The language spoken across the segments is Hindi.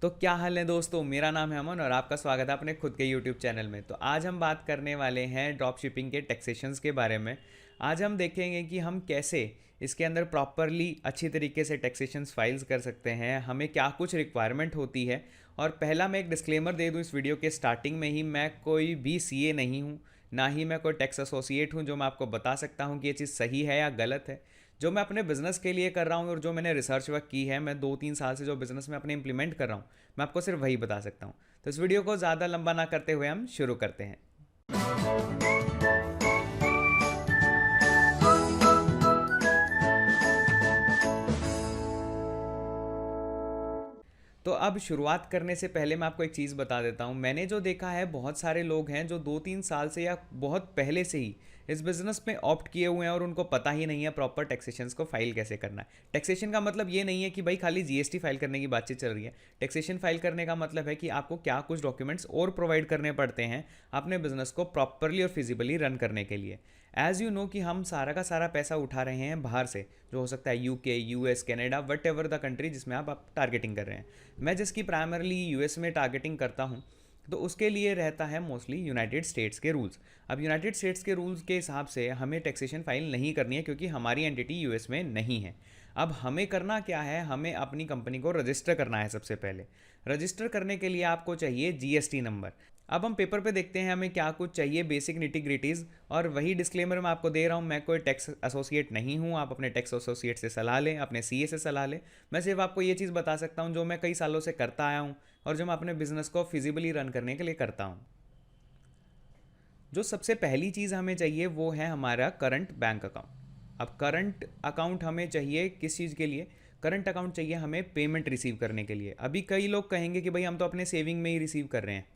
तो क्या हाल है दोस्तों, मेरा नाम है अमन और आपका स्वागत है अपने खुद के यूट्यूब चैनल में। तो आज हम बात करने वाले हैं ड्रॉप शिपिंग के टैक्सेशंस के बारे में। आज हम देखेंगे कि हम कैसे इसके अंदर प्रॉपरली अच्छी तरीके से टैक्सेशंस फाइल्स कर सकते हैं, हमें क्या कुछ रिक्वायरमेंट होती है। और पहला मैं एक डिस्क्लेमर दे दूं इस वीडियो के स्टार्टिंग में ही, मैं कोई भी सीए नहीं हूं, ना ही मैं कोई टैक्स एसोसिएट हूं जो मैं आपको बता सकता हूं कि ये चीज़ सही है या गलत है। जो मैं अपने बिजनेस के लिए कर रहा हूँ और जो मैंने रिसर्च वर्क की है, मैं 2-3 साल से जो बिजनेस में अपने इंप्लीमेंट कर रहा हूँ, मैं आपको सिर्फ वही बता सकता हूँ। तो इस वीडियो को ज़्यादा लंबा ना करते हुए हम शुरू करते हैं। तो अब शुरुआत करने से पहले मैं आपको एक चीज़ बता देता हूँ। मैंने जो देखा है, बहुत सारे लोग हैं जो 2-3 साल से या बहुत पहले से ही इस बिज़नेस में ऑप्ट किए हुए हैं और उनको पता ही नहीं है प्रॉपर टैक्सेशंस को फाइल कैसे करना है। टैक्सेशन का मतलब ये नहीं है कि भाई खाली जीएसटी फाइल करने की बातचीत चल रही है। टैक्सेशन फाइल करने का मतलब है कि आपको क्या कुछ डॉक्यूमेंट्स और प्रोवाइड करने पड़ते हैं अपने बिजनेस को प्रॉपरली और फिजिबली रन करने के लिए। एज़ यू नो कि हम सारा का सारा पैसा उठा रहे हैं बाहर से, जो हो सकता है UK, US, Canada, what ever the country जिसमें आप टारगेटिंग कर रहे हैं। मैं जिसकी प्राइमरली यूएस में टारगेटिंग करता हूँ, तो उसके लिए रहता है मोस्टली यूनाइटेड स्टेट्स के रूल्स। अब यूनाइटेड स्टेट्स के रूल्स के हिसाब से हमें टैक्सेशन फाइल नहीं करनी है क्योंकि हमारी एंटिटी यूएस में नहीं है। अब हमें करना क्या है, हमें अपनी कंपनी को रजिस्टर करना है। सबसे पहले रजिस्टर करने के लिए आपको चाहिए जीएसटी नंबर। अब हम पेपर पे देखते हैं हमें क्या कुछ चाहिए, बेसिक निटी ग्रिटीज़। और वही डिस्क्लेमर मैं आपको दे रहा हूँ, मैं कोई टैक्स एसोसिएट नहीं हूँ। आप अपने टैक्स एसोसिएट से सलाह लें, अपने सीए से सलाह लें। मैं सिर्फ आपको ये चीज़ बता सकता हूँ जो मैं कई सालों से करता आया हूँ और जो मैं अपने बिजनेस को फिजिबली रन करने के लिए करता हूँ। जो सबसे पहली चीज़ हमें चाहिए वो है हमारा करंट बैंक अकाउंट। अब करंट अकाउंट हमें चाहिए किस चीज़ के लिए? करंट अकाउंट चाहिए हमें पेमेंट रिसीव करने के लिए। अभी कई लोग कहेंगे कि भाई हम तो अपने सेविंग में ही रिसीव कर रहे हैं।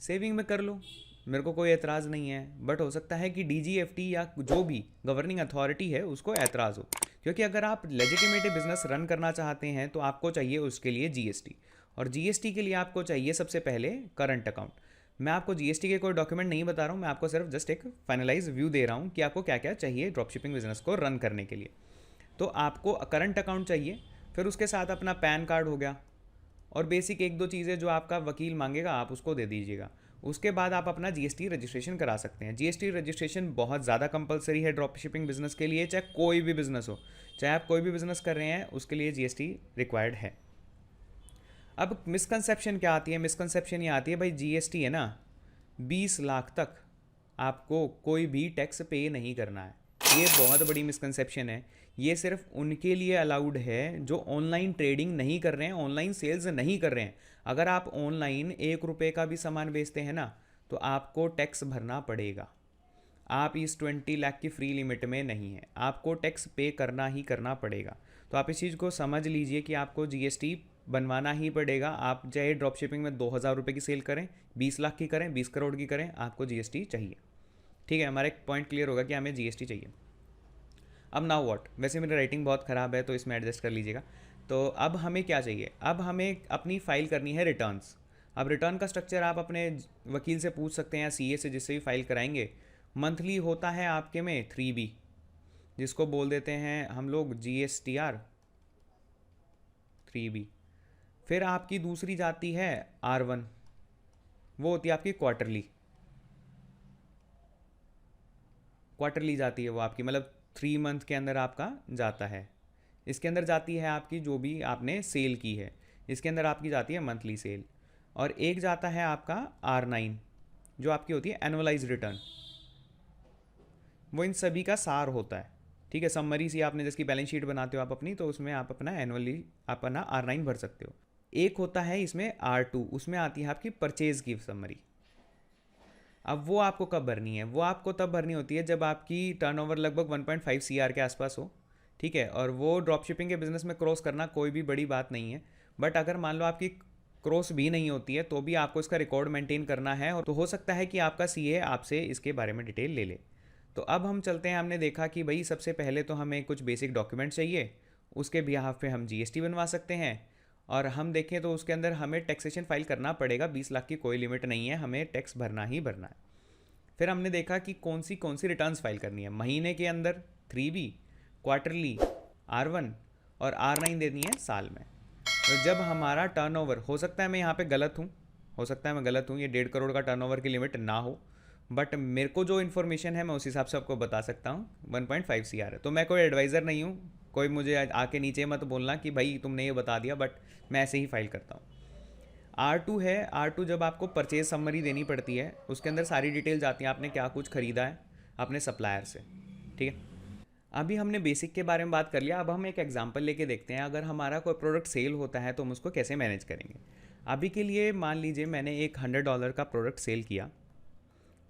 सेविंग में कर लो, मेरे को कोई एतराज़ नहीं है, बट हो सकता है कि डीजीएफटी या जो भी गवर्निंग अथॉरिटी है उसको एतराज़ हो। क्योंकि अगर आप लेजिटिमेट बिजनेस रन करना चाहते हैं तो आपको चाहिए उसके लिए जीएसटी, और जीएसटी के लिए आपको चाहिए सबसे पहले करंट अकाउंट। मैं आपको जीएसटी के कोई डॉक्यूमेंट नहीं बता रहा हूँ, मैं आपको सिर्फ जस्ट एक फाइनलाइज व्यू दे रहा हूँ कि आपको क्या क्या चाहिए ड्रॉप शिपिंग बिजनेस को रन करने के लिए। तो आपको करंट अकाउंट चाहिए, फिर उसके साथ अपना पैन कार्ड हो गया, और बेसिक एक दो चीज़ें जो आपका वकील मांगेगा आप उसको दे दीजिएगा। उसके बाद आप अपना जीएसटी रजिस्ट्रेशन करा सकते हैं। जीएसटी रजिस्ट्रेशन बहुत ज़्यादा कंपलसरी है ड्रॉप शिपिंग बिजनेस के लिए, चाहे कोई भी बिजनेस हो, चाहे आप कोई भी बिजनेस कर रहे हैं उसके लिए जीएसटी रिक्वायर्ड है। अब मिसकंसेप्शन क्या आती है? मिसकंसेप्शन ये आती है भाई जीएसटी है ना, 20 लाख तक आपको कोई भी टैक्स पे नहीं करना है। ये बहुत बड़ी मिसकंसेप्शन है। ये सिर्फ उनके लिए अलाउड है जो ऑनलाइन ट्रेडिंग नहीं कर रहे हैं, ऑनलाइन सेल्स नहीं कर रहे हैं। अगर आप ऑनलाइन 1 रुपये का भी सामान बेचते हैं ना, तो आपको टैक्स भरना पड़ेगा। आप इस 20 लाख की फ्री लिमिट में नहीं है, आपको टैक्स पे करना ही करना पड़ेगा। तो आप इस चीज़ को समझ लीजिए कि आपको जीएसटी बनवाना ही पड़ेगा। आप चाहे ड्रॉप शिपिंग में 2000 रुपये की सेल करें, 20 लाख की करें, 20 करोड़ की करें, आपको जीएसटी चाहिए। ठीक है, हमारा एक पॉइंट क्लियर होगा कि हमें जीएसटी चाहिए। अब नाउ व्हाट, वैसे मेरी राइटिंग बहुत ख़राब है तो इसमें एडजस्ट कर लीजिएगा। तो अब हमें क्या चाहिए? अब हमें अपनी फ़ाइल करनी है रिटर्न्स। अब रिटर्न का स्ट्रक्चर आप अपने वकील से पूछ सकते हैं या सीए से, जिससे भी फाइल कराएंगे। मंथली होता है आपके में 3B, जिसको बोल देते हैं हम लोग GSTR 3B। फिर आपकी दूसरी जाती है R1, वो होती है आपकी क्वार्टरली। क्वार्टरली जाती है वो आपकी, मतलब 3 मंथ के अंदर आपका जाता है। इसके अंदर जाती है आपकी जो भी आपने सेल की है, इसके अंदर आपकी जाती है मंथली सेल। और एक जाता है आपका R9, जो आपकी होती है एनुअलाइज रिटर्न। वो इन सभी का सार होता है। ठीक है, समरी सी आपने जिसकी बैलेंस शीट बनाते हो आप अपनी, तो उसमें आप अपना एनुअली अपना R9 भर सकते हो। एक होता है इसमें R2, उसमें आती है आपकी परचेज की समरी। अब वो आपको कब भरनी है? वो आपको तब भरनी होती है जब आपकी टर्नओवर लगभग 1.5 CR के आसपास हो। ठीक है, और वो ड्रॉप शिपिंग के बिजनेस में क्रॉस करना कोई भी बड़ी बात नहीं है। बट अगर मान लो आपकी क्रॉस भी नहीं होती है तो भी आपको इसका रिकॉर्ड मेंटेन करना है, और तो हो सकता है कि आपका सीए आपसे इसके बारे में डिटेल ले ले। तो अब हम चलते हैं, हमने देखा कि भाई सबसे पहले तो हमें कुछ बेसिक डॉक्यूमेंट चाहिए, उसके बिहाफ पे हम जीएसटी बनवा सकते हैं। और हम देखें तो उसके अंदर हमें टैक्सेशन फाइल करना पड़ेगा, 20 लाख की कोई लिमिट नहीं है, हमें टैक्स भरना ही भरना है। फिर हमने देखा कि कौन सी रिटर्न्स फाइल करनी है। महीने के अंदर 3B, क्वार्टरली R1 और R9 देनी है साल में। तो जब हमारा टर्नओवर, हो सकता है मैं यहाँ पे गलत हूँ, हो सकता है मैं गलत हूँ, ये 1.5 करोड़ का टर्नओवर की लिमिट ना हो, बट मेरे को जो इन्फॉर्मेशन है मैं उस हिसाब से आपको बता सकता हूँ। 1.5 CR है। तो मैं कोई एडवाइज़र नहीं हूँ, कोई मुझे आके नीचे मत बोलना कि भाई तुमने ये बता दिया, बट मैं ऐसे ही फाइल करता हूँ। R2 है, R2 जब आपको परचेज समरी देनी पड़ती है, उसके अंदर सारी डिटेल्स आती हैं, आपने क्या कुछ खरीदा है अपने सप्लायर से, ठीक है। अभी हमने बेसिक के बारे में बात कर लिया, अब हम एक एग्जांपल लेके देखते हैं, अगर हमारा कोई प्रोडक्ट सेल होता है तो हम उसको कैसे मैनेज करेंगे। अभी के लिए मान लीजिए मैंने एक $100 का प्रोडक्ट सेल किया,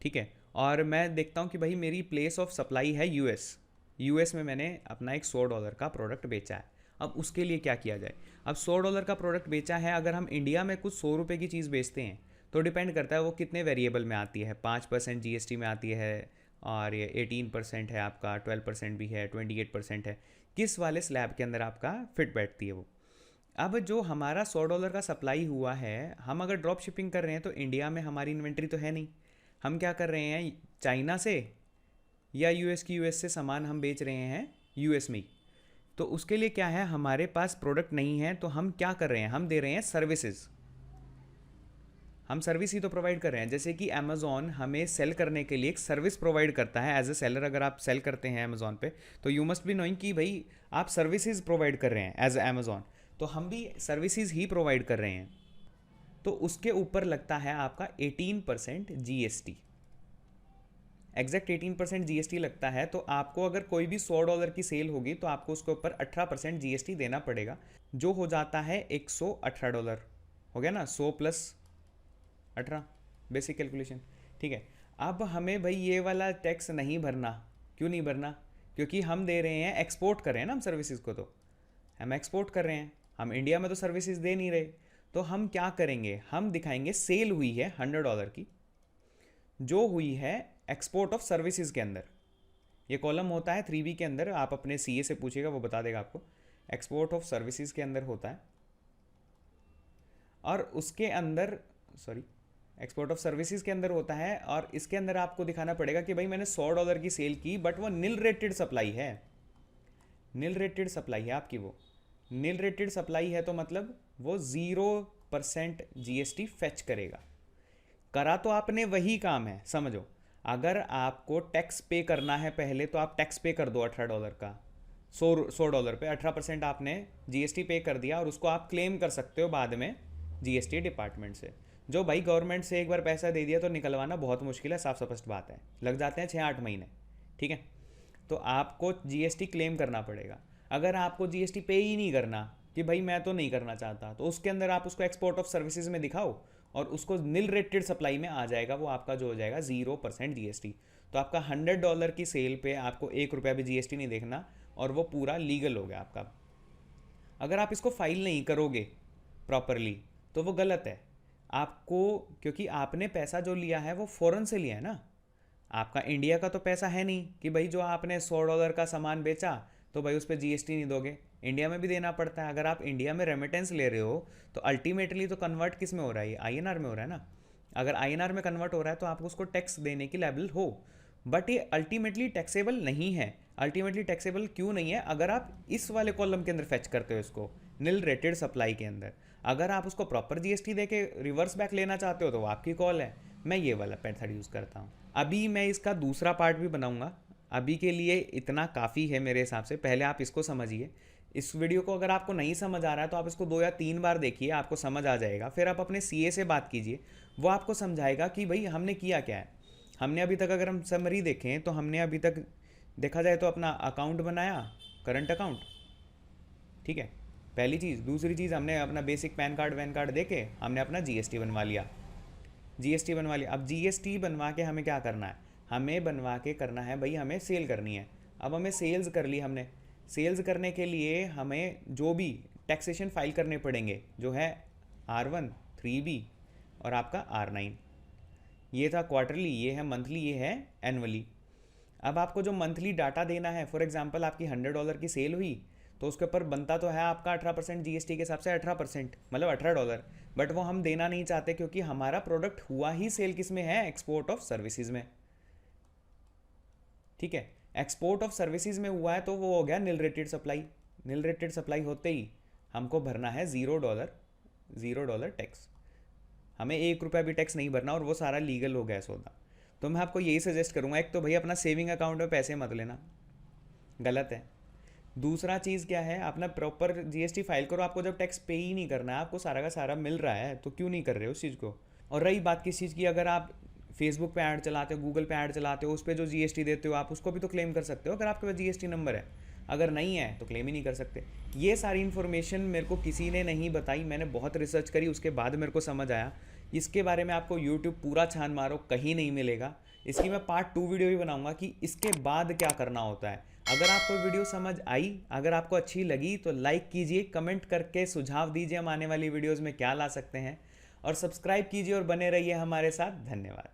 ठीक है, और मैं देखता हूँ कि भाई मेरी प्लेस ऑफ सप्लाई है यूएस, यूएस में मैंने अपना एक $100 का प्रोडक्ट बेचा है। अब उसके लिए क्या किया जाए। अब $100 का प्रोडक्ट बेचा है, अगर हम इंडिया में कुछ ₹100 की चीज़ बेचते हैं तो डिपेंड करता है वो कितने वेरिएबल में आती है। 5% जीएसटी में आती है, और ये 18% है आपका, 12% भी है, 28% है, किस वाले स्लैब के अंदर आपका फिट बैठती है वो। अब जो हमारा $100 का सप्लाई हुआ है, हम अगर ड्रॉप शिपिंग कर रहे हैं तो इंडिया में हमारी इन्वेंट्री तो है नहीं, हम क्या कर रहे हैं, चाइना से या यूएस की, यूएस से सामान हम बेच रहे हैं यूएस में ही। तो उसके लिए क्या है, हमारे पास प्रोडक्ट नहीं है, तो हम क्या कर रहे हैं, हम दे रहे हैं सर्विसेज, हम सर्विस ही तो प्रोवाइड कर रहे हैं। जैसे कि अमेज़ॉन हमें सेल करने के लिए एक सर्विस प्रोवाइड करता है एज ए सेलर, अगर आप सेल करते हैं अमेज़ॉन पे तो यू मस्ट बी नोइंग कि भाई आप सर्विसेज प्रोवाइड कर रहे हैं एज ए अमेज़ॉन, तो हम भी सर्विसेज ही प्रोवाइड कर रहे हैं। तो उसके ऊपर लगता है आपका 18% जीएसटी, एग्जैक्ट 18% जीएसटी लगता है। तो आपको अगर कोई भी $100 की सेल होगी तो आपको उसके ऊपर 18% जीएसटी देना पड़ेगा, जो हो जाता है $118। हो गया ना, 100 प्लस 18, बेसिक कैलकुलेशन, ठीक है। अब हमें भाई ये वाला टैक्स नहीं भरना, क्यों नहीं भरना, क्योंकि हम दे रहे हैं, एक्सपोर्ट कर रहे हैं ना हम सर्विसेज को, तो हम एक्सपोर्ट कर रहे हैं, हम इंडिया में तो सर्विसेज दे नहीं रहे। तो हम क्या करेंगे, हम दिखाएंगे सेल हुई है $100 की, जो हुई है एक्सपोर्ट ऑफ सर्विसेज के अंदर। ये कॉलम होता है 3B के अंदर, आप अपने सीए से पूछिएगा वो बता देगा आपको, एक्सपोर्ट ऑफ सर्विसेज के अंदर होता है। और उसके अंदर, सॉरी, एक्सपोर्ट ऑफ सर्विसेज के अंदर होता है, और इसके अंदर आपको दिखाना पड़ेगा कि भाई मैंने $100 की सेल की, बट वो नील रेटेड सप्लाई है, नील रेटेड सप्लाई है आपकी, वो नील रेटेड सप्लाई है, तो मतलब वो 0% जीएसटी फेच करेगा। करा तो आपने वही काम है, समझो, अगर आपको टैक्स पे करना है पहले तो आप टैक्स पे कर दो $18 का, $100 पे 18% आपने जीएसटी पे कर दिया, और उसको आप क्लेम कर सकते हो बाद में जीएसटी डिपार्टमेंट से। जो भाई गवर्नमेंट से एक बार पैसा दे दिया तो निकलवाना बहुत मुश्किल है, साफ स्पष्ट बात है, लग जाते हैं 6-8 महीने, ठीक है। तो आपको जीएसटी क्लेम करना पड़ेगा। अगर आपको जीएसटी पे ही नहीं करना, कि भाई मैं तो नहीं करना चाहता, तो उसके अंदर आप उसको एक्सपोर्ट ऑफ सर्विसेज में दिखाओ, और उसको नील रेटेड सप्लाई में आ जाएगा, वो आपका जो हो जाएगा 0% जीएसटी। तो आपका $100 की सेल पे आपको ₹1 भी जीएसटी नहीं देखना, और वो पूरा लीगल हो गया आपका। अगर आप इसको फाइल नहीं करोगे प्रॉपरली तो वो गलत है आपको, क्योंकि आपने पैसा जो लिया है वो फॉरेन से लिया है ना, आपका इंडिया का तो पैसा है नहीं कि भाई जो आपने $100 का सामान बेचा तो भाई उस पर जीएसटी नहीं दोगे, इंडिया में भी देना पड़ता है। अगर आप इंडिया में रेमिटेंस ले रहे हो तो अल्टीमेटली तो कन्वर्ट किस में हो रहा है, आईएनआर में हो रहा है ना। अगर आईएनआर में कन्वर्ट हो रहा है तो आप उसको टैक्स देने की लायबल हो, बट ये अल्टीमेटली टैक्सेबल नहीं है। अल्टीमेटली टैक्सेबल क्यों नहीं है, अगर आप इस वाले कॉलम के अंदर फेच करते हो इसको, नील रेटेड सप्लाई के अंदर, अगर आप उसको प्रॉपर जीएसटी देके रिवर्स बैक लेना चाहते हो तो वो आपकी कॉल है। मैं ये वाला मेथड यूज़ करता हूँ। अभी मैं इसका दूसरा पार्ट भी बनाऊंगा, अभी के लिए इतना काफ़ी है मेरे हिसाब से, पहले आप इसको समझिए। इस वीडियो को अगर आपको नहीं समझ आ रहा है तो आप इसको 2 या 3 बार देखिए, आपको समझ आ जाएगा। फिर आप अपने सीए से बात कीजिए, वो आपको समझाएगा कि भाई हमने किया क्या है। हमने अभी तक, अगर हम समरी देखें तो हमने अभी तक देखा जाए तो अपना अकाउंट बनाया, करंट अकाउंट, ठीक है, पहली चीज़। दूसरी चीज़, हमने अपना बेसिक पैन कार्ड वैन कार्ड देके हमने अपना जीएसटी बनवा लिया, जीएसटी बनवा लिया। अब जीएसटी बनवा के हमें क्या करना है, हमें बनवा के करना है भाई, हमें सेल करनी है। अब हमें सेल्स कर ली हमने, सेल्स करने के लिए हमें जो भी टैक्सेशन फाइल करने पड़ेंगे, जो है R1, 3B और आपका R9। ये था क्वार्टरली, ये है मंथली, ये है एनुअली। अब आपको जो मंथली डाटा देना है, फॉर एग्जांपल आपकी $100 की सेल हुई तो उसके ऊपर बनता तो है आपका 18% जीएसटी के हिसाब से 18%, मतलब $18, बट वो हम देना नहीं चाहते क्योंकि हमारा प्रोडक्ट हुआ ही सेल किस में है, एक्सपोर्ट ऑफ सर्विसेज में, ठीक है। एक्सपोर्ट ऑफ सर्विसेज में हुआ है तो वो हो गया nil rated supply. Nil rated supply होते ही हमको भरना है $0 टैक्स। हमें ₹1 भी टैक्स नहीं भरना और वो सारा लीगल हो गया सौदा। तो मैं आपको यही सजेस्ट करूँगा, एक तो भाई अपना सेविंग अकाउंट में पैसे मत लेना, गलत है। दूसरा चीज़ क्या है, अपना प्रॉपर जीएसटी फाइल करो। आपको जब टैक्स पे ही नहीं करना है, आपको सारा का सारा मिल रहा है, तो क्यों नहीं कर रहे हो उस चीज़ को। और रही बात किस चीज़ की, अगर आप फेसबुक पे ऐड चलाते हो, गूगल पे ऐड चलाते हो, उस पर जो जीएसटी देते हो आप उसको भी तो क्लेम कर सकते हो अगर आपके पास जीएसटी नंबर है। अगर नहीं है तो क्लेम ही नहीं कर सकते। ये सारी इन्फॉर्मेशन मेरे को किसी ने नहीं बताई, मैंने बहुत रिसर्च करी, उसके बाद मेरे को समझ आया। इसके बारे में आपको यूट्यूब पूरा छान मारो, कहीं नहीं मिलेगा। इसकी मैं पार्ट 2 वीडियो भी बनाऊंगा कि इसके बाद क्या करना होता है। अगर आपको वीडियो समझ आई, अगर आपको अच्छी लगी तो लाइक कीजिए, कमेंट करके सुझाव दीजिए हम आने वाली वीडियोज़ में क्या ला सकते हैं, और सब्सक्राइब कीजिए और बने रहिए हमारे साथ। धन्यवाद।